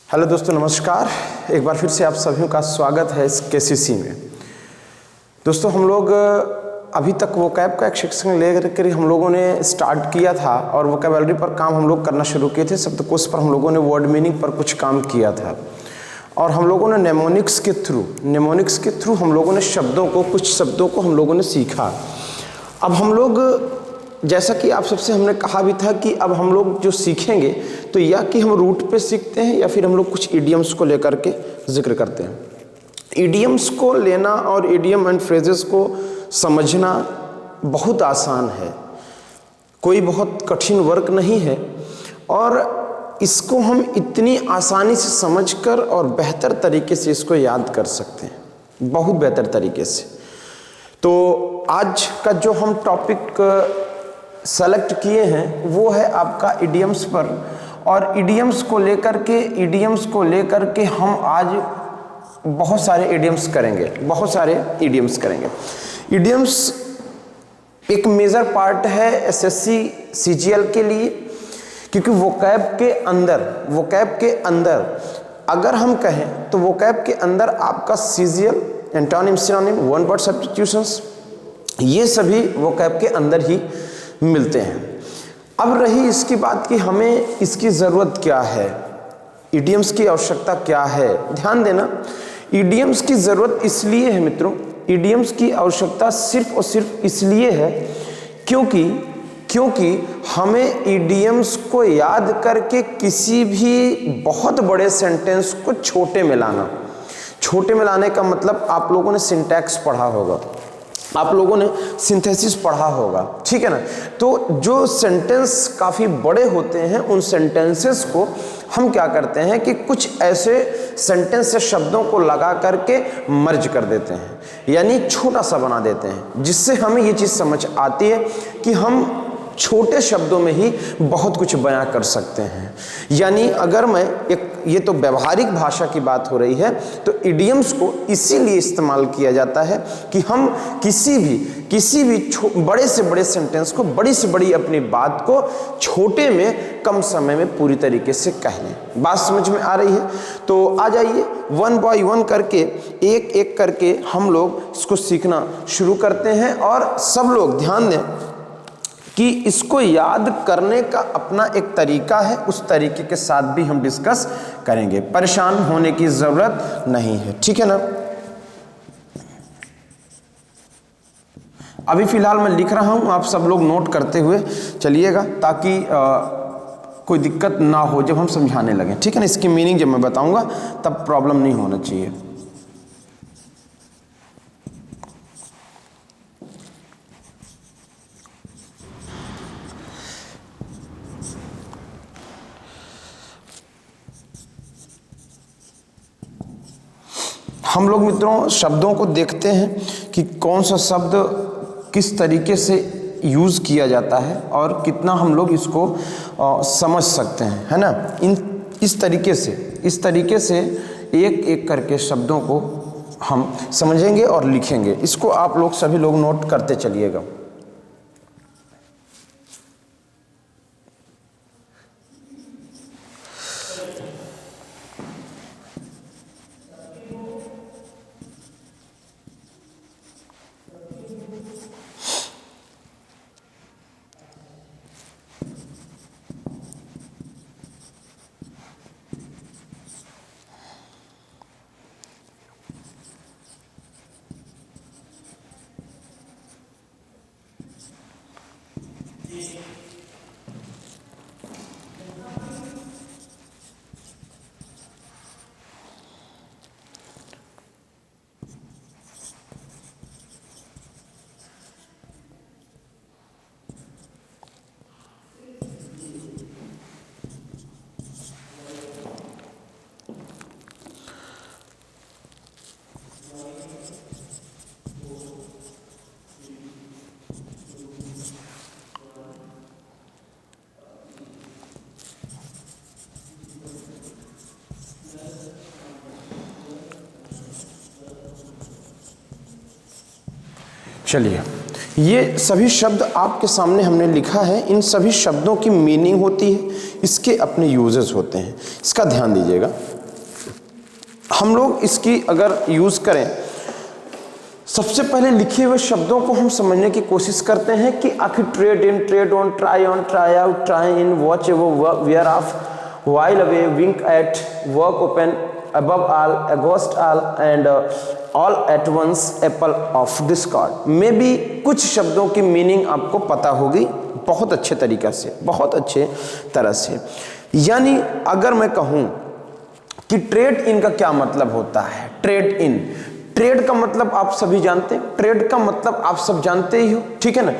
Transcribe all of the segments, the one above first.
Hello दोस्तों, नमस्कार। एक बार फिर से आप सभी का स्वागत है इस केसीसी में। दोस्तों, हम लोग अभी तक वोकैब का एक सेक्शन लेकर हम लोगों ने स्टार्ट किया था और वोकैबुलरी पर काम हम लोग करना शुरू किए थे। शब्दकोश पर हम लोगों ने वर्ड मीनिंग पर कुछ काम किया था और हम लोगों ने नेमोनिक्स के थ्रू हम लोगों ने कुछ शब्दों को हम लोगों ने सीखा। अब हम लोग, जैसा कि आप सबसे हमने कहा भी था कि अब हम लोग जो सीखेंगे तो या कि हम रूट पे सीखते हैं या फिर हम लोग कुछ इडियम्स को लेकर के जिक्र करते हैं। इडियम्स को लेना और इडियम एंड फ्रेजेस को समझना बहुत आसान है, कोई बहुत कठिन वर्क नहीं है और इसको हम इतनी आसानी से समझकर और बेहतर तरीके से इसको याद कर सकते हैं, बहुत बेहतर तरीके से। तो आज का जो हम टॉपिक सेलेक्ट किए हैं वो है आपका इडियम्स पर, और इडियम्स को लेकर के हम आज बहुत सारे इडियम्स करेंगे। इडियम्स एक मेजर पार्ट है एसएससी सीजीएल के लिए, क्योंकि वोकैब के अंदर अगर हम कहें तो वोकैब के अंदर आपका CGL, antonym, synonym, one word substitutions, ये सभी वोकैब के अंदर ही मिलते हैं। अब रही इसकी बात कि हमें इसकी ज़रूरत क्या है, इडियम्स की आवश्यकता क्या है। ध्यान देना, इडियम्स की ज़रूरत इसलिए है मित्रों, इडियम्स की आवश्यकता सिर्फ और सिर्फ इसलिए है क्योंकि हमें इडियम्स को याद करके किसी भी बहुत बड़े सेंटेंस को छोटे में लाने का मतलब आप लोगों ने सिंटैक्स पढ़ा होगा, आप लोगों ने सिंथेसिस पढ़ा होगा, ठीक है ना। तो जो सेंटेंस काफ़ी बड़े होते हैं उन सेंटेंसेस को हम क्या करते हैं कि कुछ ऐसे सेंटेंस से शब्दों को लगा करके मर्ज कर देते हैं, यानी छोटा सा बना देते हैं, जिससे हमें ये चीज़ समझ आती है कि हम छोटे शब्दों में ही बहुत कुछ बयां कर सकते हैं। यानी अगर ये तो व्यवहारिक भाषा की बात हो रही है, तो इडियम्स को इसीलिए इस्तेमाल किया जाता है कि हम किसी भी बड़े से बड़े सेंटेंस को, बड़ी से बड़ी अपनी बात को छोटे में कम समय में पूरी तरीके से कह लें। बात समझ में आ रही है? तो आ जाइए, वन बाय वन करके, एक एक करके हम लोग इसको सीखना शुरू करते हैं। और सब लोग ध्यान दें कि इसको याद करने का अपना एक तरीका है, उस तरीके के साथ भी हम डिस्कस करेंगे। परेशान होने की ज़रूरत नहीं है, ठीक है ना। अभी फ़िलहाल मैं लिख रहा हूँ, आप सब लोग नोट करते हुए चलिएगा ताकि कोई दिक्कत ना हो जब हम समझाने लगें, ठीक है ना। इसकी मीनिंग जब मैं बताऊँगा तब प्रॉब्लम नहीं होना चाहिए। हम लोग मित्रों शब्दों को देखते हैं कि कौन सा शब्द किस तरीके से यूज़ किया जाता है और कितना हम लोग इसको समझ सकते हैं, है ना। इस तरीके से एक एक करके शब्दों को हम समझेंगे और लिखेंगे। इसको आप लोग सभी लोग नोट करते चलिएगा। चलिए, ये सभी शब्द आपके सामने हमने लिखा है। इन सभी शब्दों की मीनिंग होती है, इसके अपने यूजेस होते हैं। इसका ध्यान दीजिएगा। हम लोग इसकी अगर यूज़ करें, सबसे पहले लिखे हुए शब्दों को हम समझने की कोशिश करते हैं कि आखिर trade in, trade on, try out, try in, watch ever, wear off, while away, wink at, work open, above all, exhaust all, and all at once, apple of discord। में भी कुछ शब्दों की मीनिंग आपको पता होगी बहुत अच्छे तरीक़े से, बहुत अच्छे तरह से। यानी अगर मैं कहूँ कि ट्रेड इन का क्या मतलब होता है, ट्रेड इन, ट्रेड का मतलब आप सभी जानते हैं, ट्रेड का मतलब आप सब जानते ही हो, ठीक है ना।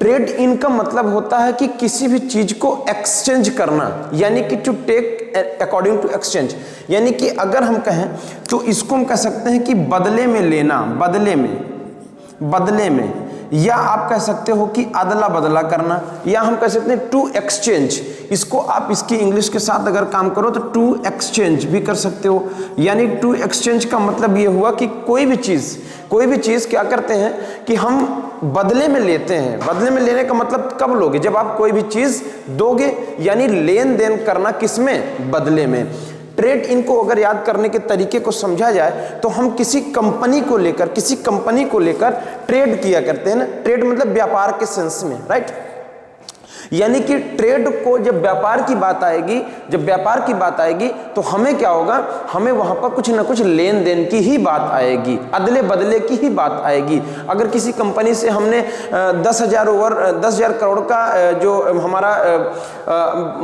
ट्रेड इन का मतलब होता है कि किसी भी चीज को एक्सचेंज करना, यानी कि to take according to exchange, यानी कि अगर हम कहें तो इसको हम कह सकते हैं कि बदले में लेना, बदले में, या आप कह सकते हो कि अदला बदला करना, या हम कह सकते हैं टू एक्सचेंज। इसको आप इसकी इंग्लिश के साथ अगर काम करो तो टू एक्सचेंज भी कर सकते हो। यानी टू एक्सचेंज का मतलब ये हुआ कि कोई भी चीज़ क्या करते हैं कि हम बदले में लेते हैं। बदले में लेने का मतलब कब लोगे, जब आप कोई भी चीज़ दोगे, यानी लेन देन करना किसमें, बदले में। ट्रेड इनको अगर याद करने के तरीके को समझा जाए तो हम किसी कंपनी को लेकर ट्रेड किया करते हैं ना। ट्रेड मतलब व्यापार के सेंस में, राइट। यानी कि ट्रेड को जब व्यापार की बात आएगी तो हमें क्या होगा, हमें वहां पर कुछ ना कुछ लेन देन की ही बात आएगी, अदले बदले की ही बात आएगी। अगर किसी कंपनी से हमने 10,000 करोड़ का जो हमारा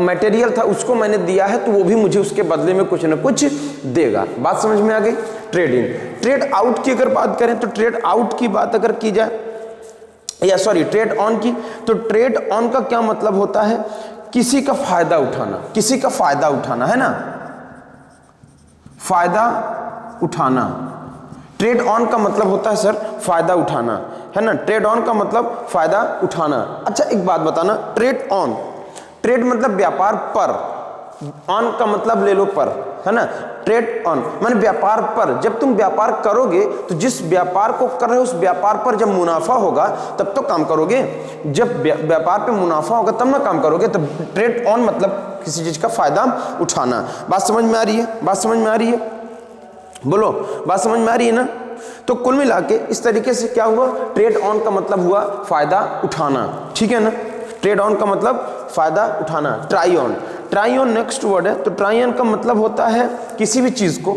मटेरियल था उसको मैंने दिया है, तो वो भी मुझे उसके बदले में कुछ ना कुछ देगा। बात समझ में आ गई। Trade in. ट्रेड आउट की अगर बात करें तो ट्रेड आउट की बात अगर की जाए, या सॉरी ट्रेड ऑन की, तो ट्रेड ऑन का क्या मतलब होता है, किसी का फायदा उठाना, है ना, फायदा उठाना। ट्रेड ऑन का मतलब होता है सर फायदा उठाना, है ना। ट्रेड ऑन का मतलब फायदा उठाना। अच्छा एक बात बताना, ट्रेड मतलब व्यापार पर, ऑन का मतलब ले लो पर, है ना। ट्रेड ऑन माने व्यापार पर। जब तुम व्यापार करोगे तो जिस व्यापार को कर रहे हो उस व्यापार पर जब मुनाफा होगा तब तो काम करोगे, जब व्यापार पे मुनाफा होगा तब ना काम करोगे। तब ट्रेड ऑन मतलब किसी चीज का फायदा उठाना। बात समझ में आ रही है, बोलो, बात समझ में आ रही है ना। तो कुल मिला के इस तरीके से क्या हुआ, ट्रेड ऑन का मतलब हुआ फायदा उठाना, ठीक है ना। ट्रेड ऑन का मतलब फायदा उठाना। ट्राई ऑन नेक्स्ट वर्ड है, तो ट्राई ऑन का मतलब होता है किसी भी चीज को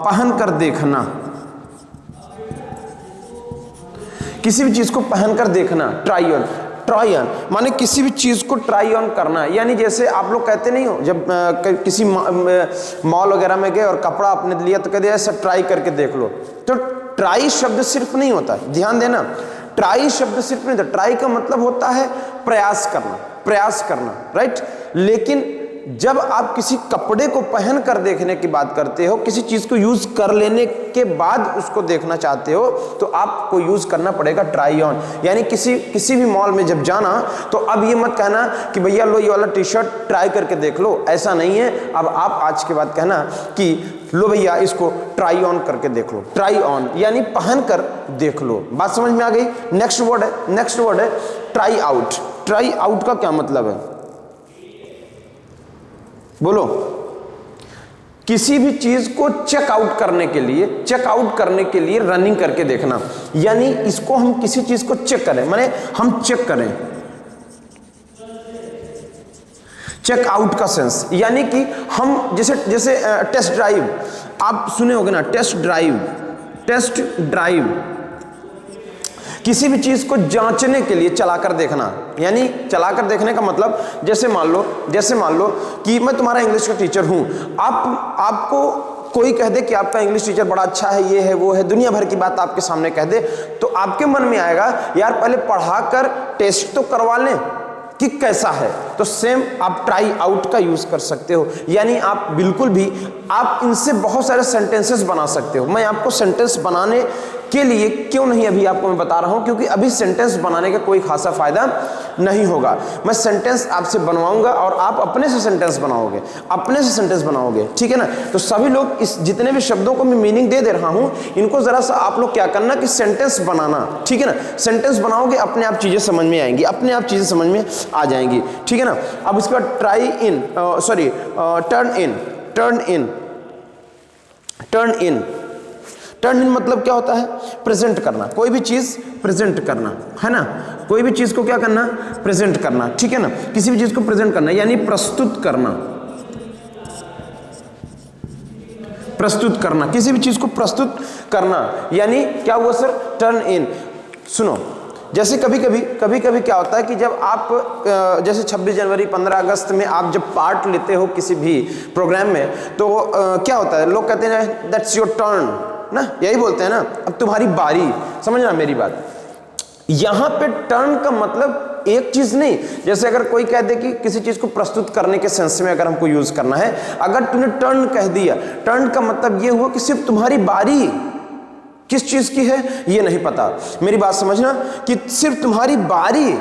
पहन कर देखना, ट्राई ऑन माने किसी भी चीज को ट्राई ऑन करना। यानी जैसे आप लोग कहते नहीं हो, जब किसी मॉल वगैरह में गए और कपड़ा आपने लिया तो कहते ऐसा ट्राई करके देख लो। तो ट्राई शब्द सिर्फ नहीं होता, ध्यान देना, ट्राई शब्द सिर्फ नहीं होता। ट्राई का मतलब होता है प्रयास करना, राइट। लेकिन जब आप किसी कपड़े को पहन कर देखने की बात करते हो, किसी चीज को यूज कर लेने के बाद उसको देखना चाहते हो, तो आपको यूज करना पड़ेगा ट्राई ऑन। यानी किसी भी मॉल में जब जाना तो अब ये मत कहना कि भैया लो ये वाला टी शर्ट ट्राई करके देख लो, ऐसा नहीं है। अब आप आज के बाद कहना कि लो भैया इसको ट्राई ऑन करके देख लो। ट्राई ऑन यानी पहन कर देख लो। बात समझ में आ गई। नेक्स्ट वर्ड है ट्राई आउट का क्या मतलब है, बोलो। किसी भी चीज को चेक आउट करने के लिए रनिंग करके देखना। यानी इसको हम किसी चीज को चेक करें, माने हम चेक करें, चेक आउट का सेंस। यानी कि हम जैसे टेस्ट ड्राइव आप सुने होंगे ना, टेस्ट ड्राइव किसी भी चीज को जांचने के लिए चलाकर देखना। यानी चलाकर देखने का मतलब जैसे मान लो कि मैं तुम्हारा इंग्लिश का टीचर हूं, आपको कोई कह दे कि आपका इंग्लिश टीचर बड़ा अच्छा है, ये है वो है, दुनिया भर की बात आपके सामने कह दे, तो आपके मन में आएगा यार पहले पढ़ाकर टेस्ट तो करवा लें कि कैसा है। तो सेम आप ट्राई आउट का यूज कर सकते हो। यानी आप बिल्कुल भी आप इनसे बहुत सारे सेंटेंसेस बना सकते हो। मैं आपको सेंटेंस बनाने के लिए क्यों नहीं अभी आपको मैं बता रहा हूं, क्योंकि अभी सेंटेंस बनाने का कोई खासा फायदा नहीं होगा। मैं सेंटेंस आपसे बनवाऊंगा और आप अपने से सेंटेंस बनाओगे, ठीक है ना। तो सभी लोग इस जितने भी शब्दों को मैं मीनिंग दे रहा हूं, इनको जरा सा आप लोग क्या करना कि सेंटेंस बनाना, ठीक है ना। सेंटेंस बनाओगे अपने आप चीजें समझ में आएंगी, अपने आप चीजें समझ में आ जाएंगी, ठीक है ना। अब इसके बाद turn in turn in, turn in मतलब क्या होता है? प्रेजेंट करना, कोई भी चीज प्रेजेंट करना, है ना, कोई भी चीज को क्या करना? प्रेजेंट करना, ठीक है ना, किसी भी चीज को प्रेजेंट करना यानी प्रस्तुत करना, प्रस्तुत करना, किसी भी चीज को प्रस्तुत करना यानी क्या हुआ सर? Turn in. सुनो, जैसे कभी कभी क्या होता है कि जब आप जैसे 26 जनवरी 15 अगस्त में आप जब पार्ट लेते हो किसी भी प्रोग्राम में, तो क्या होता है, लोग कहते हैं दैट्स योर टर्न ना, यही बोलते हैं ना, अब तुम्हारी बारी। समझना मेरी बात, यहां पे टर्न का मतलब एक चीज नहीं, जैसे अगर कोई कह दे कि किसी चीज को प्रस्तुत करने के सेंस में अगर हमको यूज करना है, अगर तूने टर्न कह दिया, टर्न का मतलब ये हुआ कि सिर्फ तुम्हारी बारी किस चीज की है ये नहीं पता। मेरी बात समझना कि सिर्फ तुम्हारी बारी,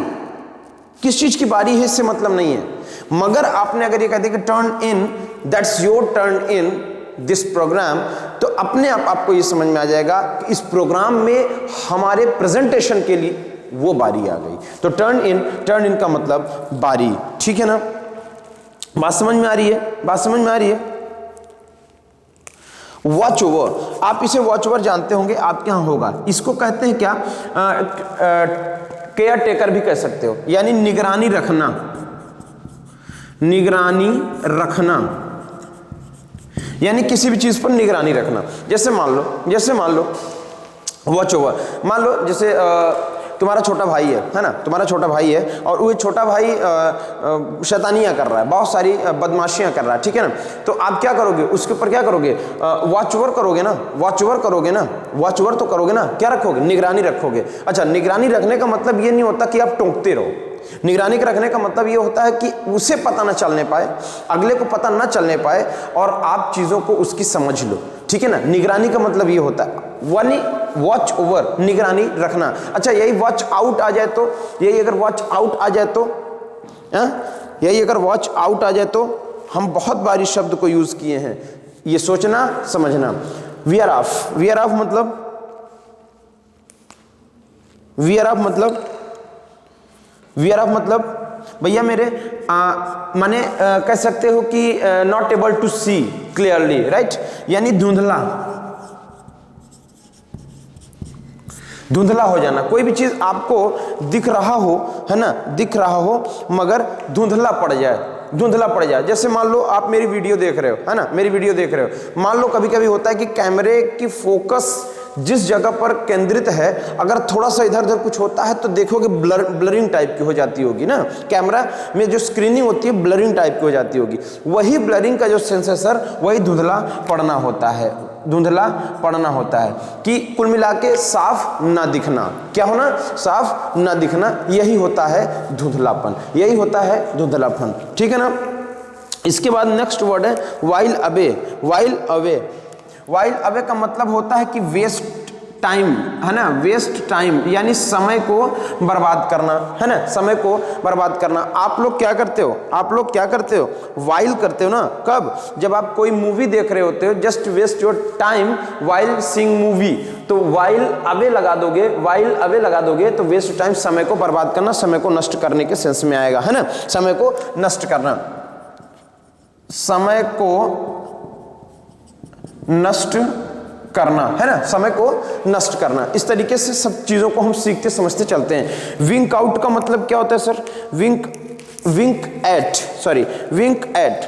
किस चीज की बारी है इससे मतलब नहीं है, मगर आपने अगर ये कह दिया कि turn in, that's your turn in this program, तो अपने आप आपको ये समझ में आ जाएगा कि इस प्रोग्राम में हमारे प्रेजेंटेशन के लिए वो बारी आ गई। तो टर्न इन का मतलब बारी, ठीक है ना, बात समझ में आ रही है? बात समझ में आ रही है? वॉच ओवर, आप इसे वॉच ओवर जानते होंगे, आपके यहां होगा, इसको कहते हैं क्या? केयर टेकर भी कह सकते हो, यानी निगरानी रखना, निगरानी रखना यानी किसी भी चीज पर निगरानी रखना। जैसे मान लो वॉच ओवर, मान लो जैसे तुम्हारा छोटा भाई है ना, तुम्हारा छोटा भाई है और वो छोटा भाई शैतानियां कर रहा है, बहुत सारी बदमाशियां कर रहा है, ठीक है ना, तो आप क्या करोगे? उसके ऊपर क्या करोगे? वॉच ओवर करोगे ना, वॉच ओवर करोगे ना, वॉच ओवर तो करोगे ना, क्या रखोगे? निगरानी रखोगे। अच्छा, निगरानी रखने का मतलब ये नहीं होता कि आप टोकते रहो, निगरानी रखने का मतलब ये होता है कि उसे पता न चलने पाए, अगले को पता न चलने पाए और आप चीजों को उसकी समझ लो, ठीक है ना, निगरानी का मतलब ये होता है, यानी वॉच ओवर, निगरानी रखना। अच्छा, यही वॉच आउट आ जाए तो, यही अगर वॉच आउट आ जाए तो, यही अगर वॉच आउट आ जाए तो, हम बहुत बार इस शब्द को यूज किए हैं, ये सोचना समझना। वियर ऑफ, वियर ऑफ मतलब, वियर ऑफ मतलब, वियर ऑफ मतलब भैया मेरे माने कह सकते हो कि not able to see clearly, right, यानी धुंधला, धुंधला हो जाना, कोई भी चीज आपको दिख रहा हो, है ना, दिख रहा हो मगर धुंधला पड़ जाए, धुंधला पड़ जाए। जैसे मान लो आप मेरी वीडियो देख रहे हो, है ना, मेरी वीडियो देख रहे हो, मान लो कभी कभी होता है कि कैमरे की फोकस जिस जगह पर केंद्रित है, अगर थोड़ा सा इधर उधर कुछ होता है तो देखोगे ब्लरिंग टाइप की हो जाती होगी ना, कैमरा में जो स्क्रीनिंग होती है ब्लरिंग टाइप की हो जाती होगी, वही ब्लरिंग का जो सेंस है सर, वही धुंधला पड़ना होता है, धुंधला पड़ना होता है कि कुल मिला के साफ ना दिखना, क्या होना? साफ ना दिखना, यही होता है धुंधलापन, यही होता है धुंधलापन, ठीक है ना। इसके बाद नेक्स्ट वर्ड है while away, while away, while away का मतलब होता है कि वेस्ट टाइम, है ना, वेस्ट टाइम यानी समय को बर्बाद करना, है ना, समय को बर्बाद करना। आप लोग क्या करते हो? आप लोग क्या करते हो? वाइल करते हो ना, कब? जब आप कोई मूवी देख रहे होते हो, just waste your time while seeing movie, तो वाइल अवे लगा दोगे, वाइल अवे लगा दोगे तो वेस्ट टाइम, समय को बर्बाद करना, समय को नष्ट करने के सेंस में आएगा, है ना, समय को नष्ट करना, समय को नष्ट करना, है ना, समय को नष्ट करना। इस तरीके से सब चीजों को हम सीखते समझते चलते हैं। विंक आउट का मतलब क्या होता है सर? विंक, विंक एट, सॉरी, विंक एट,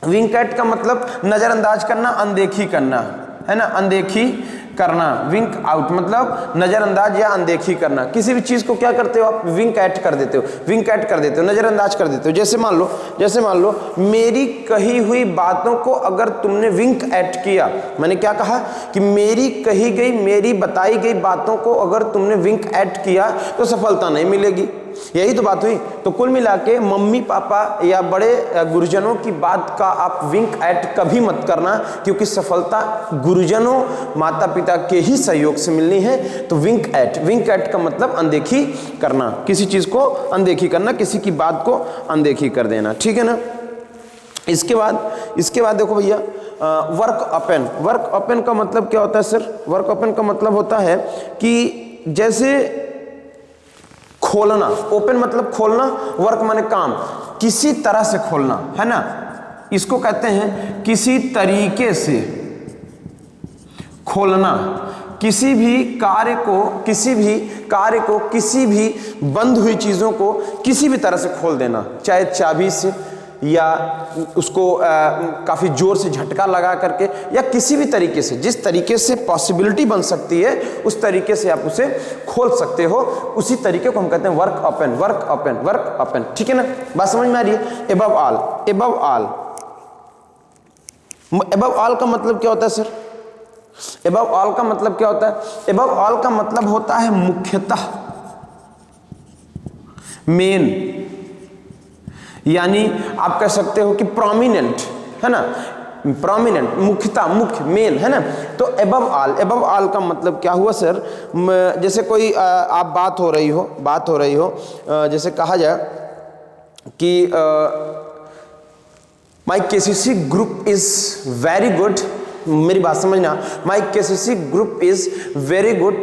विंक एट का मतलब नजरअंदाज करना, अनदेखी करना, है ना, अनदेखी करना। विंक आउट मतलब नजरअंदाज या अनदेखी करना, किसी भी चीज को क्या करते हो आप? विंक एट कर देते हो, विंक एट कर देते हो, नजरअंदाज कर देते हो। जैसे मान लो मेरी कही हुई बातों को अगर तुमने विंक एट किया, मैंने क्या कहा कि मेरी कही गई, मेरी बताई गई बातों को अगर तुमने विंक एट किया तो सफलता नहीं मिलेगी, यही तो बात हुई। तो कुल मिला के मम्मी पापा या बड़े गुरुजनों की बात का आप विंक एट कभी मत करना, क्योंकि सफलता गुरुजनों माता पिता के ही सहयोग से मिलनी है। तो विंक एट, विंक एट का मतलब अनदेखी करना, किसी चीज को अनदेखी करना, किसी की बात को अनदेखी कर देना, ठीक है ना। इसके बाद देखो भैया, वर्क ओपन, वर्क ओपन का मतलब क्या होता है सर? वर्क ओपन का मतलब होता है कि जैसे खोलना, ओपन मतलब खोलना, वर्क माने काम, किसी तरह से खोलना, है ना, इसको कहते हैं किसी तरीके से, खोलना, किसी भी कार्य को किसी भी बंद हुई चीज़ों को किसी भी तरह से खोल देना, चाहे चाबी से या उसको काफ़ी ज़ोर से झटका लगा करके या किसी भी तरीके से, जिस तरीके से पॉसिबिलिटी बन सकती है उस तरीके से आप उसे खोल सकते हो। उसी तरीके को हम कहते हैं work open, work open, work open. ठीक है ना, बात समझ में आ रही है? Above all, above all, above all का मतलब क्या होता है सर? एबव ऑल का मतलब क्या होता है? एबव ऑल का मतलब होता है मुख्यतः, मेन, यानी आप कह सकते हो कि प्रोमिनेंट, है ना, प्रोमिनेंट, मुख्यता, मुख्य, मेन, है ना। तो एबव ऑल, एबव ऑल का मतलब क्या हुआ सर? जैसे कोई आप बात हो रही हो, जैसे कहा जाए कि my KCC group is very good, मेरी बात समझना, my KCC group is very good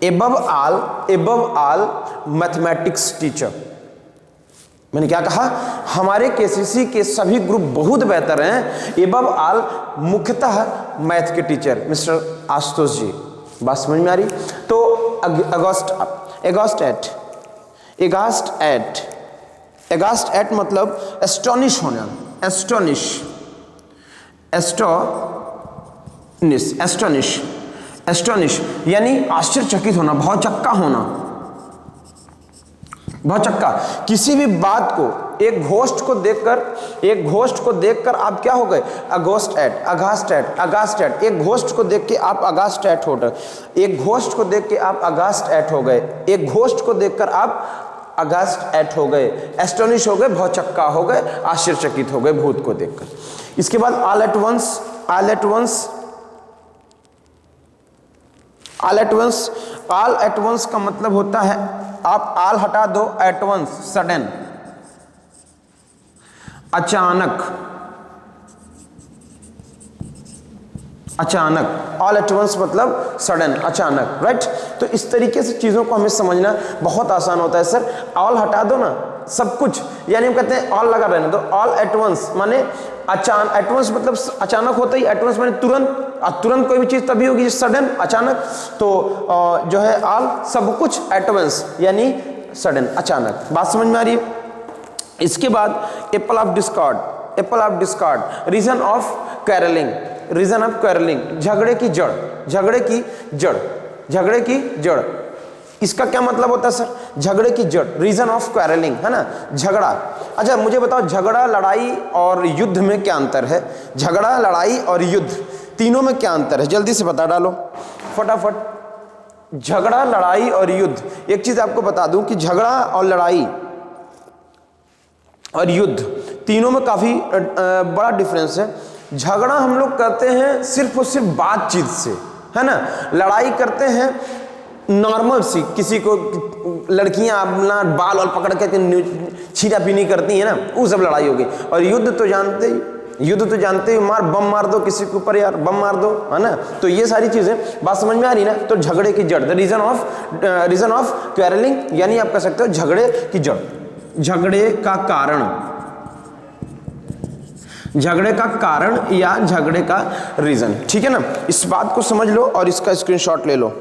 above all mathematics teacher. मैंने क्या कहा? हमारे केसीसी के सभी ग्रुप बहुत बेहतर हैं, एबव ऑल मुख्यतः मैथ के टीचर मिस्टर आशुतोष जी। बात समझ में आ रही? तो एगास्ट एट मतलब एस्टोनिश होना, एस्टोनिश यानी आश्चर्यचकित होना, भौचक्का होना, भौचक्का। किसी भी बात को, एक घोस्ट को देखकर आप क्या हो गए? अगोस्ट एट, एक घोस्ट को देख के आप अगास्ट एट हो गए, एक घोस्ट को देख के आप अगास्ट एट हो गए, एक घोस्ट को देखकर आप अगास्ट एट हो गए, एस्टोनिश हो गए, भौचक्का हो गए, आश्चर्यचकित हो गए भूत को देखकर। इसके बाद ऑल एट वंस का मतलब होता है, आप ऑल हटा दो, एट वंस सडन, अचानक, ऑल एट वंस मतलब सडन, अचानक, राइट। तो इस तरीके से चीजों को हमें समझना बहुत आसान होता है। सर ऑल हटा दो ना, सब कुछ, यानी हम कहते हैं ऑल लगा रहने दो, ऑल एट वंस माने अचानक, एट वंस मतलब अचानक होता ही, एट वंस माने तुरंत कोई भी चीज तभी होगी सडन, अचानक। तो जो है ऑल सब कुछ, एट वंस यानी सडन, अचानक। बात समझ में आ रही है? इसके बाद apple of discord, reason of quarreling, झगड़े की जड़। इसका क्या मतलब होता है सर? झगड़े की जड़, रीजन ऑफ क्वेरलिंग, है ना, झगड़ा। अच्छा मुझे बताओ, झगड़ा, लड़ाई और युद्ध में क्या अंतर है? झगड़ा, लड़ाई और युद्ध तीनों में क्या अंतर है? जल्दी से बता डालो फटाफट। झगड़ा, लड़ाई और युद्ध। एक चीज आपको बता दूं कि झगड़ा और लड़ाई और युद्ध तीनों में काफी बड़ा डिफरेंस है। झगड़ा हम लोग करते हैं सिर्फ और सिर्फ बातचीत से, है ना। लड़ाई करते हैं नॉर्मल सी, किसी को लड़कियां अपना बाल और पकड़ के छीना पीनी करती है ना, वो सब लड़ाई होगी। और युद्ध तो जानते ही मार, बम मार दो किसी के ऊपर, यार बम मार दो, है ना। तो ये सारी चीजें बात समझ में आ रही ना। तो झगड़े की जड़, रीजन ऑफ क्वेरलिंग, यानी आप कह सकते हो झगड़े की जड़, झगड़े का कारण या झगड़े का रीजन। ठीक है ना, इस बात को समझ लो और इसका स्क्रीनशॉट ले लो।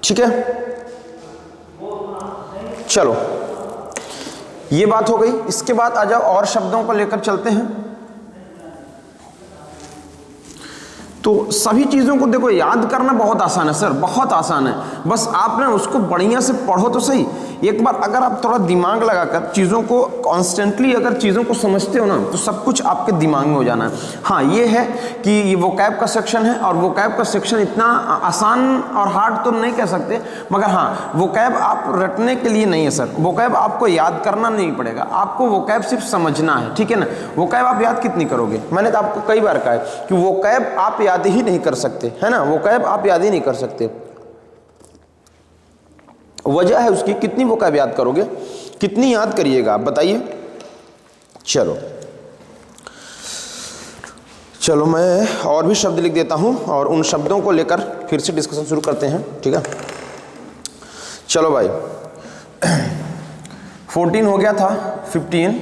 ठीक है, चलो ये बात हो गई। इसके बाद आ जाओ और शब्दों को लेकर चलते हैं। तो सभी चीजों को देखो याद करना बहुत आसान है सर, बहुत आसान है। बस आप ना उसको बढ़िया से पढ़ो तो सही। एक बार अगर आप थोड़ा दिमाग लगाकर चीज़ों को कॉन्स्टेंटली अगर चीज़ों को समझते हो ना, तो सब कुछ आपके दिमाग में हो जाना है। हाँ ये है कि ये वोकैब का सेक्शन है, और वोकैब का सेक्शन इतना आसान और हार्ड तो नहीं कह सकते, मगर हाँ वोकैब आप रटने के लिए नहीं है सर। वोकैब आपको याद करना नहीं पड़ेगा, आपको वोकैब सिर्फ समझना है। ठीक है ना। वोकैब आप याद कितनी करोगे? मैंने तो आपको कई बार कहा है कि वोकैब आप याद ही नहीं कर सकते, है ना। वोकैब आप याद ही नहीं कर सकते। वजह है उसकी, कितनी वोकैब याद करोगे, कितनी याद करिएगा आप बताइए। चलो मैं और भी शब्द लिख देता हूं और उन शब्दों को लेकर फिर से डिस्कशन शुरू करते हैं। ठीक है, चलो भाई 14 हो गया था, 15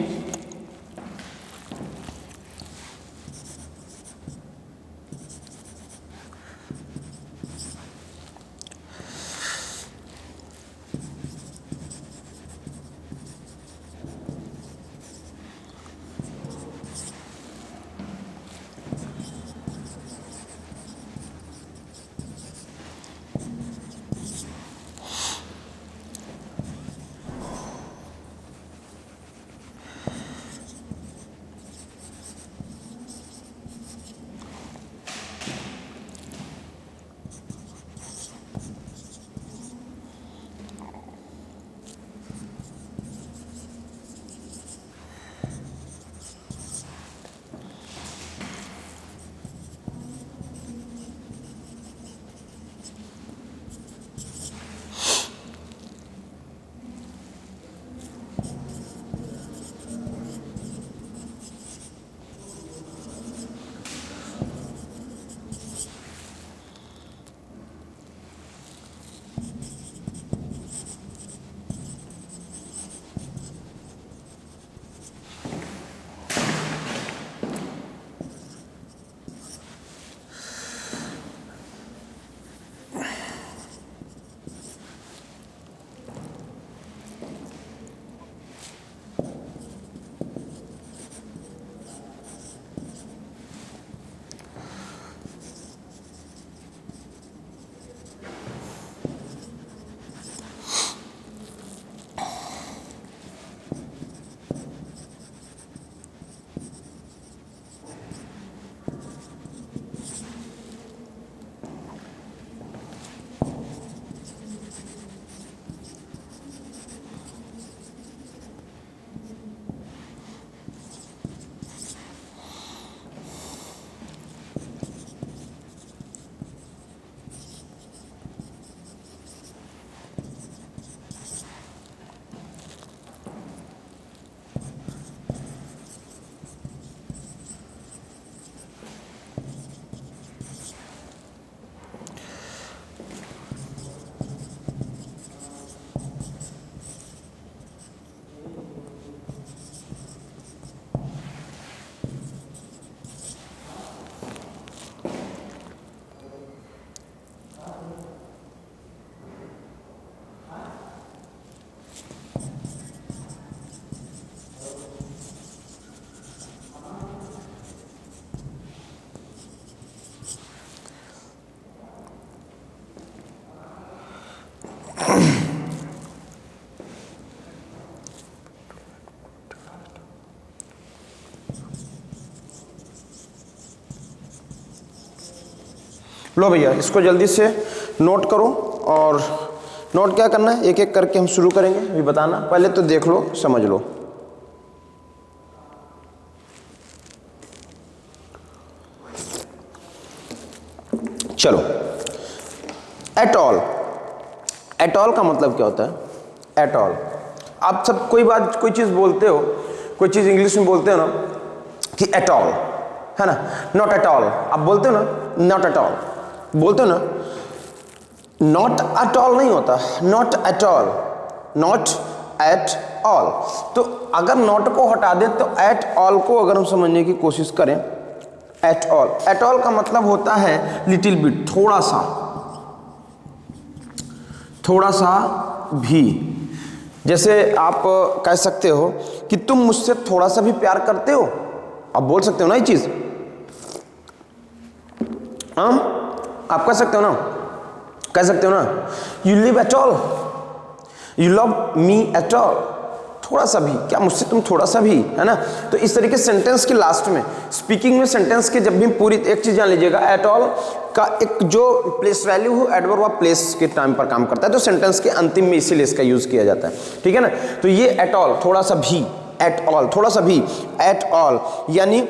लो भैया इसको जल्दी से नोट करो, और नोट क्या करना है, एक एक करके हम शुरू करेंगे अभी बताना। पहले तो देख लो, समझ लो। चलो, एट ऑल। एट ऑल का मतलब क्या होता है? एट ऑल, आप सब कोई चीज़ बोलते हो, कोई चीज़ इंग्लिश में बोलते हो ना कि एट ऑल, है ना, नॉट एट ऑल, आप बोलते हो ना नॉट एट ऑल, बोलते हो ना, नॉट एट ऑल नहीं होता, not at all, not at all. तो अगर नॉट को हटा दें तो एट ऑल को अगर हम समझने की कोशिश करें, एट ऑल, एट ऑल का मतलब होता है लिटिल बिट, थोड़ा सा, थोड़ा सा भी। जैसे आप कह सकते हो कि तुम मुझसे थोड़ा सा भी प्यार करते हो, आप बोल सकते हो ना ये चीज, आप कह सकते हो ना, कह सकते हो ना, you live at all, you love me at all, थोड़ा सा भी, क्या मुझसे तुम थोड़ा सा भी, है ना। तो इस तरीके सेंटेंस के लास्ट में, स्पीकिंग में सेंटेंस के जब भी पूरी, एक चीज जान लीजिएगा, एट ऑल का एक जो प्लेस वैल्यू हो, एडवर्ब ऑफ प्लेस के टाइम पर काम करता है, तो सेंटेंस के अंतिम में इसीलिए इसका यूज किया जाता है, ठीक है ना। तो ये एट ऑल, थोड़ा सा भी, एट ऑल, थोड़ा सा भी, एट ऑल, यानी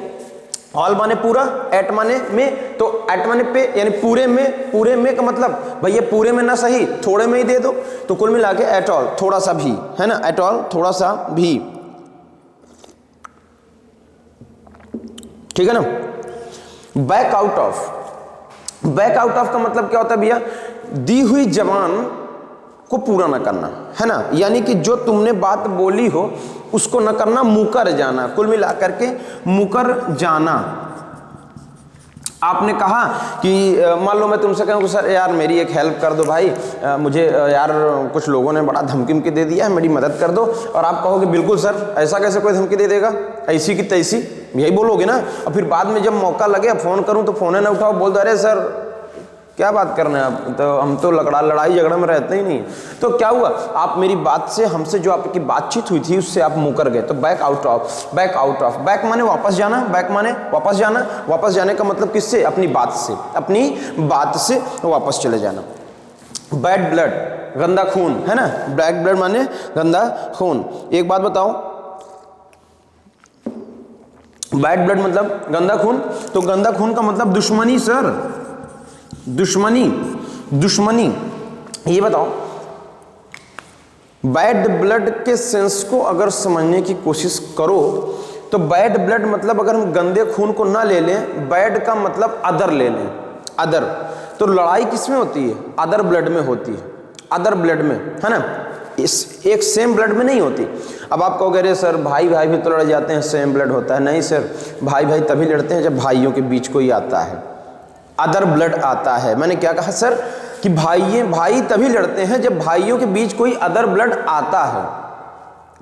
ऑल माने पूरा, एट माने में, तो एट माने पे, यानी पूरे में, पूरे में का मतलब भैया पूरे में ना सही, थोड़े में ही दे दो, तो कुल मिला के एट ऑल, थोड़ा सा भी, है ना, एट ऑल, थोड़ा सा भी, ठीक है ना। Back out of, back out of का मतलब क्या होता है भैया, दी हुई जबान को पूरा ना करना, है ना, यानी कि जो तुमने बात बोली हो उसको न करना, मुकर जाना, कुल मिला करके मुकर जाना। आपने कहा कि मान लो मैं तुमसे कहूँ कि सर यार मेरी एक हेल्प कर दो भाई, मुझे यार कुछ लोगों ने बड़ा धमकी दे दिया है, मेरी मदद कर दो, और आप कहोगे बिल्कुल सर, ऐसा कैसे कोई धमकी दे देगा, ऐसी की तैसी, यही बोलोगे ना। और फिर बाद में जब मौका लगे फ़ोन करूँ तो फ़ोन ना उठाओ, बोल दो अरे सर क्या बात करना है आप, तो हम तो लड़ाई झगड़ा में रहते ही नहीं। तो क्या हुआ, आप मेरी बात से, हमसे जो आपकी बातचीत हुई थी उससे आप मुकर गए, तो back out of, back out of, back माने वापस जाना, बैक माने वापस जाना, वापस जाने का मतलब किससे, अपनी बात से, अपनी बात से वापस चले जाना। बैड ब्लड, गंदा खून, है ना, बैड ब्लड माने गंदा खून। एक बात बताओ, बैड ब्लड मतलब गंदा खून, तो गंदा खून का मतलब दुश्मनी सर, दुश्मनी, दुश्मनी। ये बताओ, बैड ब्लड के सेंस को अगर समझने की कोशिश करो तो बैड ब्लड मतलब अगर हम गंदे खून को ना ले लें, बैड का मतलब अदर ले लें, अदर, तो लड़ाई किस में होती है, अदर ब्लड में होती है, अदर ब्लड में, है ना, इस एक सेम ब्लड में नहीं होती। अब आप कहोगे अरे सर भाई भाई भी तो लड़ जाते हैं, सेम ब्लड होता है, नहीं सर, भाई भाई तभी लड़ते हैं जब भाइयों के बीच कोई आता है, अदर ब्लड आता है। मैंने क्या कहा सर कि भाई तभी लड़ते हैं जब भाइयों के बीच कोई अदर ब्लड आता है,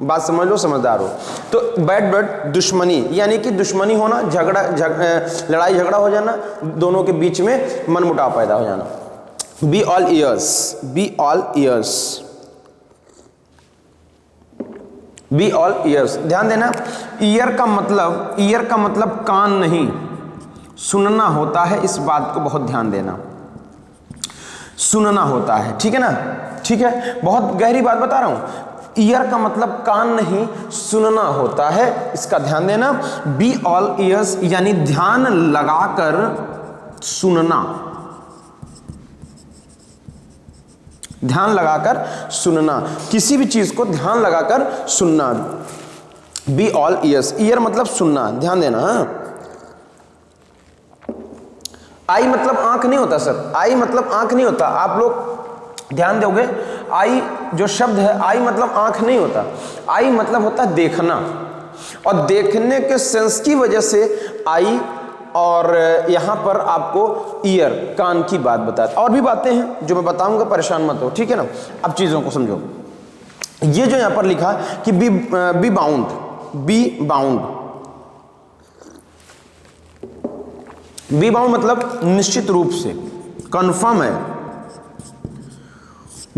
बात समझ लो, समझदार हो। तो बैड ब्लड दुश्मनी, यानी कि दुश्मनी होना, लड़ाई झगड़ा हो जाना, दोनों के बीच में मनमुटाव पैदा हो जाना। Be all years, be all years, be all years, ध्यान देना, ईयर का मतलब कान नहीं, सुनना होता है, इस बात को बहुत ध्यान देना, सुनना होता है, ठीक है ना, ठीक है, बहुत गहरी बात बता रहा हूं। ईयर का मतलब कान नहीं, सुनना होता है, इसका ध्यान देना। बी ऑल ईयर्स यानी ध्यान लगाकर सुनना, ध्यान लगाकर सुनना, किसी भी चीज को ध्यान लगाकर सुनना। बी ऑल ईयर्स, ईयर मतलब सुनना, ध्यान देना। आई मतलब आंख नहीं होता सर, आई मतलब आंख नहीं होता, आप लोग ध्यान दोगे, आई जो शब्द है, आई मतलब आंख नहीं होता, आई मतलब होता है देखना, और देखने के सेंस की वजह से आई, और यहां पर आपको ईयर, कान की बात बताया। और भी बातें हैं जो मैं बताऊंगा, परेशान मत हो, ठीक है ना। अब चीजों को समझो, ये जो यहां पर लिखा कि be bound, be bound, be bound मतलब निश्चित रूप से, कंफर्म है,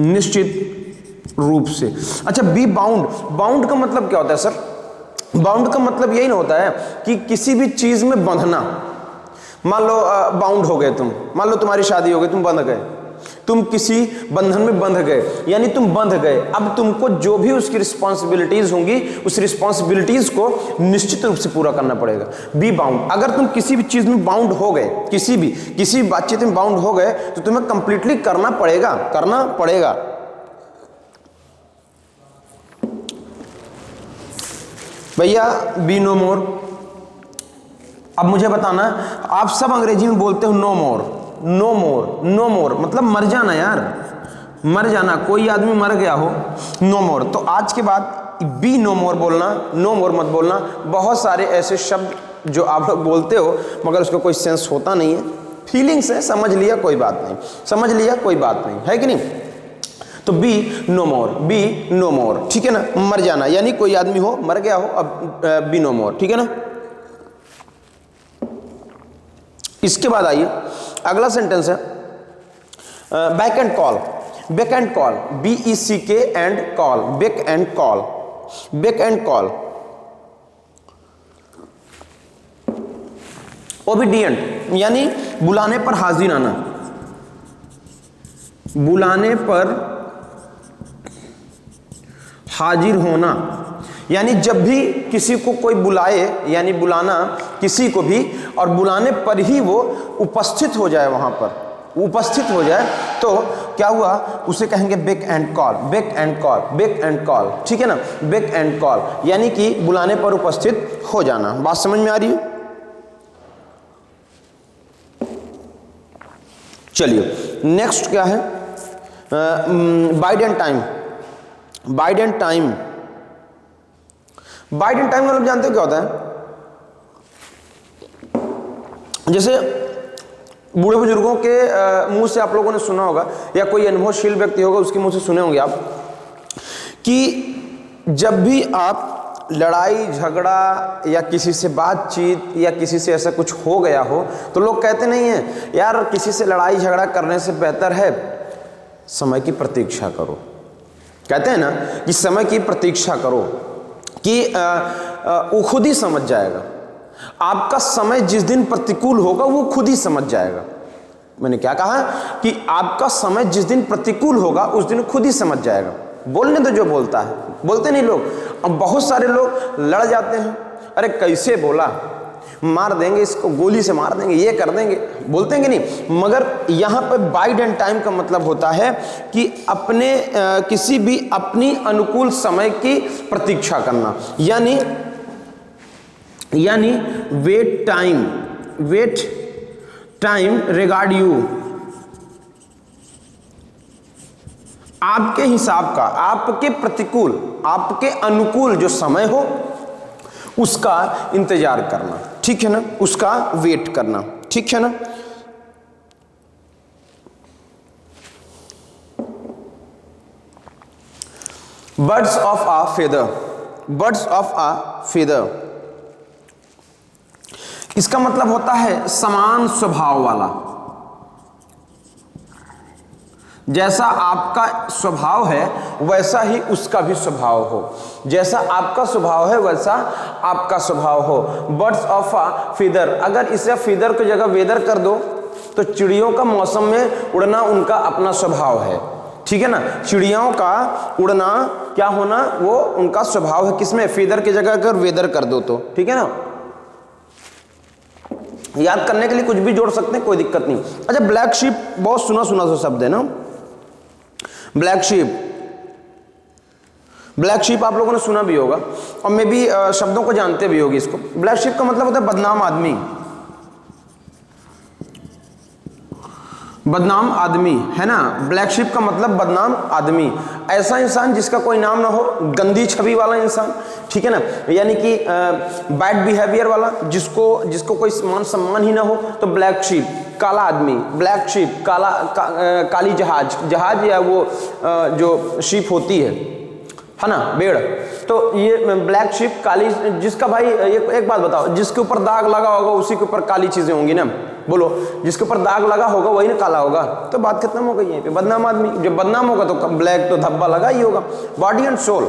निश्चित रूप से। अच्छा, बी बाउंड, बाउंड का मतलब क्या होता है सर, बाउंड का मतलब यही ना होता है कि किसी भी चीज में बंधना, मान लो बाउंड हो गए तुम, मान लो तुम्हारी शादी हो गई, तुम बंध गए, तुम किसी बंधन में बंध गए, यानी तुम बंध गए। अब तुमको जो भी उसकी रिस्पॉन्सिबिलिटीज होंगी उस रिस्पॉन्सिबिलिटीज को निश्चित रूप से पूरा करना पड़ेगा। बी बाउंड, अगर तुम किसी भी चीज में बाउंड हो गए, किसी बातचीत में बाउंड हो गए तो तुम्हें कंप्लीटली करना पड़ेगा। भैया बी नो मोर। अब मुझे बताना, आप सब अंग्रेजी में बोलते हो नो मोर, नो मोर, नो मोर मतलब मर जाना यार, मर जाना, कोई आदमी मर गया हो, नो मोर। तो आज के बाद बी नो मोर बोलना, नो मोर मत बोलना। बहुत सारे ऐसे शब्द जो आप लोग बोलते हो मगर उसका कोई सेंस होता नहीं है, फीलिंग्स है, समझ लिया कोई बात नहीं, है कि नहीं। तो be no more, be no more, ठीक है ना, मर जाना यानी कोई आदमी हो, मर गया हो, अब बी नो मोर, ठीक है ना। इसके बाद आइए अगला सेंटेंस है back and call. Back and call, BECK and call, back and call, back and call. Obedient यानी बुलाने पर हाजिर आना, बुलाने पर हाजिर होना, यानी जब भी किसी को कोई बुलाए, यानी बुलाना किसी को भी, और बुलाने पर ही वो उपस्थित हो जाए, वहां पर उपस्थित हो जाए, तो क्या हुआ, उसे कहेंगे back and call, back and call, back and call, ठीक है ना, बैक एंड कॉल यानी कि बुलाने पर उपस्थित हो जाना। बात समझ में आ रही है? चलिए नेक्स्ट क्या है, wide and time. Wide and time, wide and time मतलब जानते हो क्या होता है? जैसे बूढ़े बुजुर्गों के मुंह से आप लोगों ने सुना होगा, या कोई अनुभवशील व्यक्ति होगा उसके मुंह से सुने होंगे आप, कि जब भी आप लड़ाई झगड़ा या किसी से बातचीत या किसी से ऐसा कुछ हो गया हो तो लोग कहते नहीं हैं यार किसी से लड़ाई झगड़ा करने से बेहतर है समय की प्रतीक्षा करो। कहते हैं ना कि समय की प्रतीक्षा करो, कि वो खुद ही समझ जाएगा। आपका समय जिस दिन प्रतिकूल होगा वो खुद ही समझ जाएगा। मैंने क्या कहा कि आपका समय जिस दिन प्रतिकूल होगा उस दिन खुद ही समझ जाएगा। बोलने तो जो बोलता है, बोलते नहीं लोग। अब बहुत सारे लोग लड़ जाते हैं, अरे कैसे बोला, मार देंगे इसको, गोली से मार देंगे, ये कर देंगे, बोलते हैं कि नहीं। मगर यहाँ पर बाइड एंड टाइम का मतलब होता है कि अपने किसी भी अपनी अनुकूल समय की प्रतीक्षा करना, यानी वेट टाइम रिगार्ड यू, आपके हिसाब का, आपके प्रतिकूल, आपके अनुकूल जो समय हो उसका इंतजार करना, ठीक है ना, उसका वेट करना, ठीक है ना। Birds of a feather, birds of a feather, इसका मतलब होता है समान स्वभाव वाला। जैसा आपका स्वभाव है वैसा ही उसका भी स्वभाव हो, जैसा आपका स्वभाव है वैसा आपका स्वभाव हो। बर्ड्स ऑफ अ फीदर, अगर इसे फीदर की जगह वेदर कर दो तो चिड़ियों का मौसम में उड़ना उनका अपना स्वभाव है, ठीक है ना। चिड़ियों का उड़ना क्या होना वो उनका स्वभाव है, किसमें, फीदर की जगह अगर वेदर कर दो तो, ठीक है ना। याद करने के लिए कुछ भी जोड़ सकते हैं, कोई दिक्कत नहीं। अच्छा, ब्लैक शीप बहुत सुना सा शब्द है ना, ब्लैक शीप। ब्लैक शीप आप लोगों ने सुना भी होगा और मे भी शब्दों को जानते भी होगी इसको। ब्लैक शीप का मतलब होता है बदनाम आदमी, बदनाम आदमी, है ना। ब्लैक शीप का मतलब बदनाम आदमी, ऐसा इंसान जिसका कोई नाम ना हो, गंदी छवि वाला इंसान, ठीक है ना, यानी कि बैड बिहेवियर वाला, जिसको कोई मान सम्मान ही ना हो, तो ब्लैक शीप। काला आदमी, ब्लैक शीप, काली जहाज या वो जो शीप होती है ना, भेड़। तो ये ब्लैक शीप, काली, जिसका भाई एक बात बताओ, जिसके ऊपर दाग लगा होगा उसी के ऊपर काली चीजें होंगी ना, बोलो, जिसके ऊपर दाग लगा होगा वही ना काला होगा। तो बात खत्म हो गई यहीं पे। बदनाम आदमी, जब बदनाम होगा तो ब्लैक तो धब्बा लगा ही होगा। Body and soul,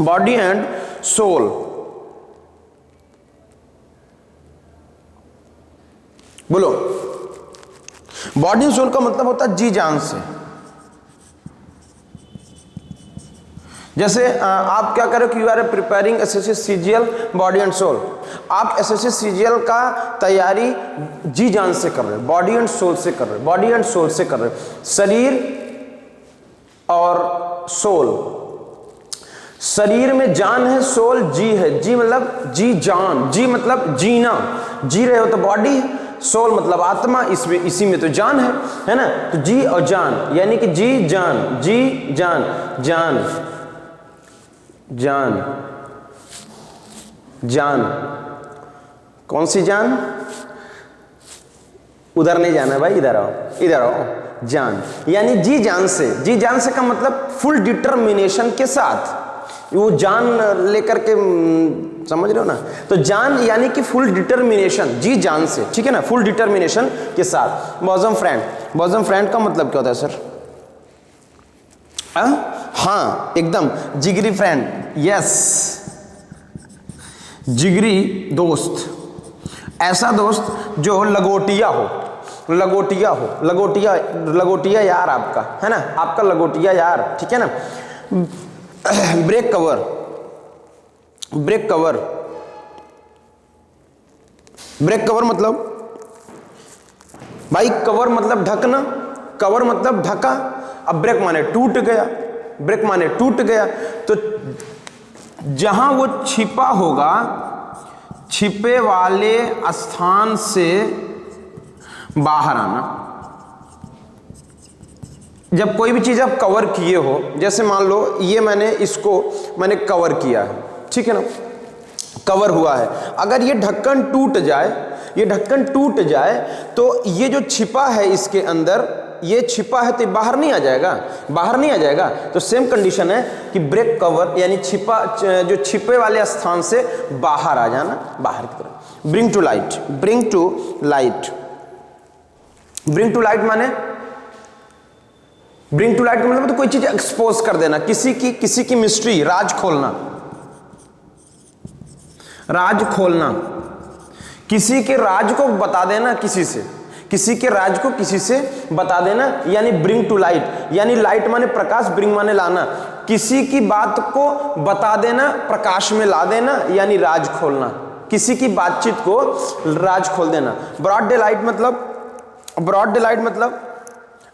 body and soul, बोलो। बॉडी एंड सोल का मतलब होता है जी जान से। जैसे आप क्या करो कि you are preparing SSC CGL body and soul, आप एसएससी सीजीएल का तैयारी जी जान से कर रहे हो, बॉडी एंड सोल से कर रहे हो, बॉडी एंड सोल से कर रहे हो। शरीर और सोल, शरीर में जान है, सोल जी है। जी मतलब जी जान, जी मतलब जीना, जी रहे हो तो बॉडी है, सोल मतलब आत्मा, इसमें इसी में तो जान है ना। तो जी और जान यानी कि जी जान, जी जान, जान जान जान, कौन सी जान? उधर नहीं जाना भाई, इधर आओ, इधर आओ। जान यानी जी जान से, जी जान से का मतलब फुल डिटर्मिनेशन के साथ, वो जान लेकर के, समझ रहे हो ना। तो जान यानी कि फुल डिटर्मिनेशन, जी जान से, ठीक है ना, फुल डिटर्मिनेशन के साथ। बॉजम फ्रेंड, बॉजम फ्रेंड का मतलब क्या होता है सर? हाँ एकदम, जिगरी फ्रेंड, यस, जिगरी दोस्त, ऐसा दोस्त जो लगोटिया हो, लगोटिया हो, लगोटिया, लगोटिया यार आपका, है ना, आपका लगोटिया यार, ठीक है ना। Break cover, break cover, break cover मतलब भाई, कवर मतलब ढकना, कवर मतलब ढका। अब ब्रेक माने टूट गया, ब्रेक माने टूट गया, तो जहां वो छिपा होगा, छिपे वाले स्थान से बाहर आना। जब कोई भी चीज आप कवर किए हो, जैसे मान लो ये मैंने कवर किया है, ठीक है ना, कवर हुआ है। अगर ये ढक्कन टूट जाए, ये ढक्कन टूट जाए तो ये जो छिपा है इसके अंदर, ये छिपा है तो बाहर नहीं आ जाएगा, बाहर नहीं आ जाएगा। तो सेम कंडीशन है कि ब्रेक कवर यानी छिपा, जो छिपे वाले स्थान से बाहर आ जाना, बाहर की तरफ। Bring to light, bring to light, bring to light माने, ब्रिंग टू लाइट का मतलब तो कोई चीज एक्सपोज कर देना, किसी की मिस्ट्री, राज खोलना, राज खोलना, किसी के राज को बता देना, किसी के राज को किसी से बता देना, यानी ब्रिंग टू लाइट। यानी लाइट माने प्रकाश, ब्रिंग माने लाना, किसी की बात को बता देना, प्रकाश में ला देना, यानी राज खोलना, किसी की बातचीत को राज खोल देना। ब्रॉड डे लाइट मतलब, ब्रॉड डे लाइट मतलब,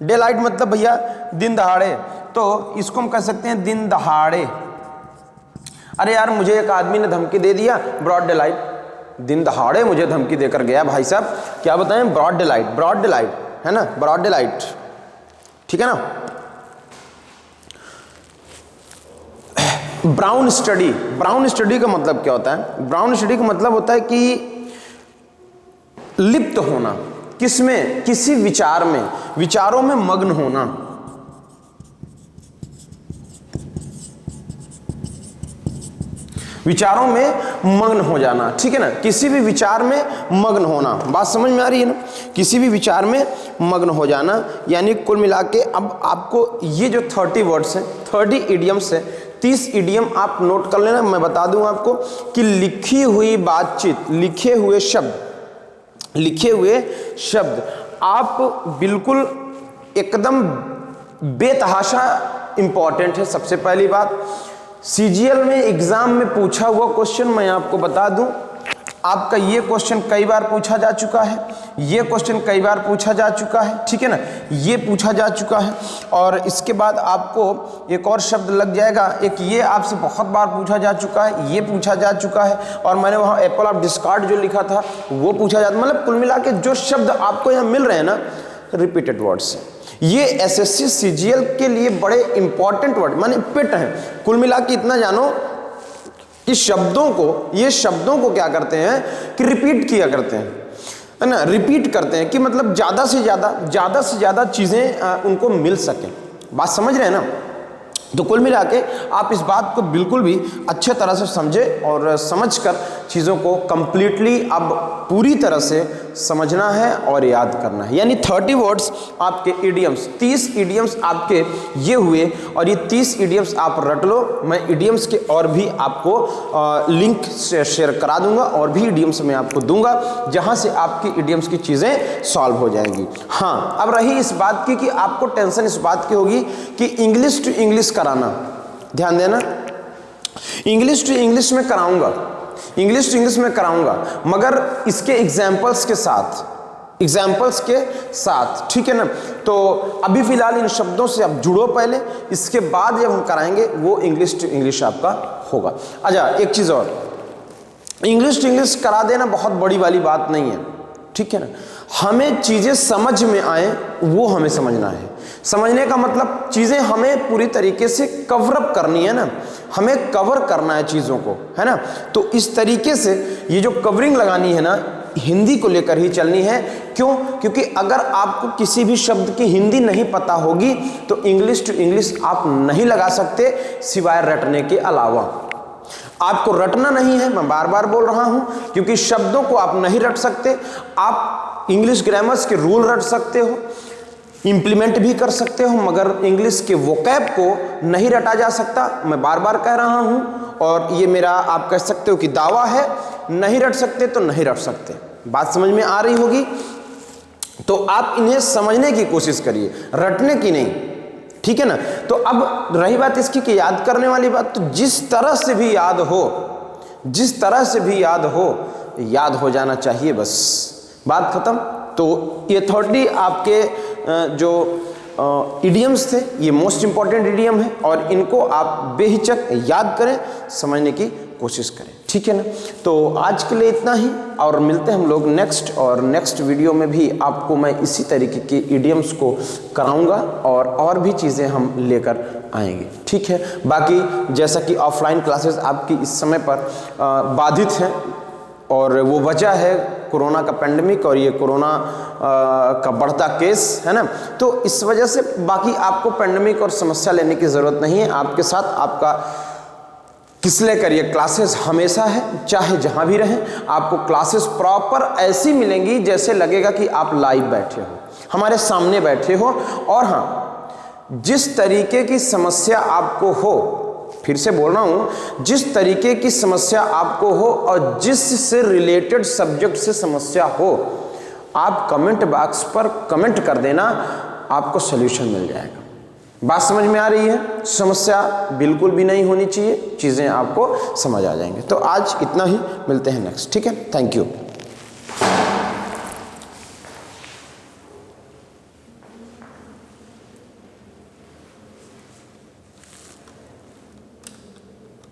डे लाइट मतलब भैया दिन दहाड़े, तो इसको हम कह सकते हैं दिन दहाड़े। अरे यार मुझे एक आदमी ने धमकी दे दिया, ब्रॉड डे लाइट, दिन दहाड़े मुझे धमकी देकर गया भाई साहब, क्या बताएं, broad daylight, broad daylight, है ना, ब्रॉड डे लाइट, ठीक है ना। ब्राउन स्टडी, ब्राउन स्टडी का मतलब क्या होता है? ब्राउन स्टडी का मतलब होता है कि लिप्त होना, किसमें? किसी विचार में, विचारों में मग्न होना, विचारों में मग्न हो जाना, ठीक है ना, किसी भी विचार में मग्न होना। बात समझ में आ रही है ना? किसी भी विचार में मग्न हो जाना, यानी कुल मिला के अब आपको ये जो 30 वर्ड्स हैं, 30 इडियम्स हैं, 30 इडियम आप नोट कर लेना। मैं बता दूं आपको कि लिखी हुई बातचीत, लिखे हुए शब्द, लिखे हुए शब्द आप बिल्कुल एकदम बेतहाशा इंपॉर्टेंट है। सबसे पहली बात, सीजीएल में एग्जाम में पूछा हुआ क्वेश्चन मैं आपको बता दूं, आपका ये क्वेश्चन कई बार पूछा जा चुका है, ये क्वेश्चन कई बार पूछा जा चुका है, ठीक है ना, ये पूछा जा चुका है। और इसके बाद आपको एक और शब्द लग जाएगा, एक ये आपसे बहुत बार पूछा जा चुका है, ये पूछा जा चुका है, और मैंने वहाँ एप्पल ऑफ डिस्कार्ड जो लिखा था वो पूछा जाता। मतलब कुल मिला के जो शब्द आपको यहाँ मिल रहे हैं ना, रिपीटेड वर्ड्स हैं। ये एसएससी सीजीएल के लिए बड़े इंपॉर्टेंट वर्ड माने पिट हैं। कुल मिला के इतना जानो कि शब्दों को, ये शब्दों को क्या करते हैं कि रिपीट किया करते हैं, है ना, रिपीट करते हैं कि मतलब ज़्यादा से ज़्यादा चीज़ें उनको मिल सकें। बात समझ रहे हैं ना? तो कुल मिला के आप इस बात को बिल्कुल भी अच्छे तरह से समझे और समझकर चीज़ों को कंप्लीटली अब पूरी तरह से समझना है और याद करना है। यानी 30 वर्ड्स आपके इडियम्स, 30 इडियम्स आपके ये हुए और ये 30 इडियम्स आप रट लो। मैं इडियम्स के और भी आपको लिंक शेयर करा दूंगा और भी इडियम्स मैं आपको दूंगा जहां से आपकी इडियम्स की चीज़ें सॉल्व हो जाएंगी। हाँ, अब रही इस बात की कि आपको टेंशन इस बात की होगी कि इंग्लिश टू इंग्लिश कराना, ध्यान देना, इंग्लिश टू इंग्लिश में कराऊंगा, इंग्लिश टू इंग्लिश में कराऊंगा, मगर इसके एग्जाम्पल्स के साथ, एग्जाम्पल्स के साथ, ठीक है ना। तो अभी फिलहाल इन शब्दों से आप जुड़ो पहले, इसके बाद जब हम कराएंगे वो इंग्लिश टू इंग्लिश आपका होगा। अच्छा, एक चीज़ और, इंग्लिश टू इंग्लिश करा देना बहुत बड़ी वाली बात नहीं है, ठीक है ना। हमें चीज़ें समझ में आए वो हमें समझना है। समझने का मतलब चीज़ें हमें पूरी तरीके से कवर अप करनी है ना, हमें कवर करना है चीज़ों को, है ना। तो इस तरीके से ये जो कवरिंग लगानी है ना, हिंदी को लेकर ही चलनी है। क्यों? क्योंकि अगर आपको किसी भी शब्द की हिंदी नहीं पता होगी तो इंग्लिश टू इंग्लिश आप नहीं लगा सकते सिवाय रटने के अलावा। आपको रटना नहीं है, मैं बार बार बोल रहा हूं, क्योंकि शब्दों को आप नहीं रट सकते। आप इंग्लिश ग्रामर्स के रूल रट सकते हो, इंप्लीमेंट भी कर सकते हो, मगर इंग्लिश के वोकैब को नहीं रटा जा सकता। मैं बार बार कह रहा हूं और ये मेरा आप कह सकते हो कि दावा है, नहीं रट सकते तो नहीं रट सकते। बात समझ में आ रही होगी। तो आप इन्हें समझने की कोशिश करिए, रटने की नहीं, ठीक है ना। तो अब रही बात इसकी कि याद करने वाली बात, तो जिस तरह से भी याद हो, जिस तरह से भी याद हो जाना चाहिए, बस बात खत्म। तो ये 30 आपके जो इडियम्स थे, ये मोस्ट इंपॉर्टेंट इडियम है और इनको आप बेहिचक याद करें, समझने की कोशिश करें, ठीक है ना। तो आज के लिए इतना ही, और मिलते हैं हम लोग नेक्स्ट वीडियो में भी आपको मैं इसी तरीके के इडियम्स को कराऊंगा और भी चीज़ें हम लेकर आएंगे, ठीक है। बाकी जैसा कि ऑफलाइन क्लासेस आपकी इस समय पर बाधित हैं और वो वजह है कोरोना का पेंडेमिक और ये कोरोना का बढ़ता केस, है ना। तो इस वजह से बाकी आपको पेंडेमिक और समस्या लेने की ज़रूरत नहीं है। आपके साथ आपका किसले करिए क्लासेस हमेशा है, चाहे जहां भी रहें। आपको क्लासेस प्रॉपर ऐसी मिलेंगी जैसे लगेगा कि आप लाइव बैठे हो, हमारे सामने बैठे हो। और हाँ, जिस तरीके की समस्या आपको हो, फिर से बोल रहा हूं, जिस तरीके की समस्या आपको हो और जिससे रिलेटेड सब्जेक्ट से समस्या हो, आप कमेंट बॉक्स पर कमेंट कर देना, आपको सॉल्यूशन मिल जाएगा। बात समझ में आ रही है? समस्या बिल्कुल भी नहीं होनी चाहिए, चीज़ें आपको समझ आ जाएंगे। तो आज इतना ही, मिलते हैं नेक्स्ट, ठीक है। Thank you.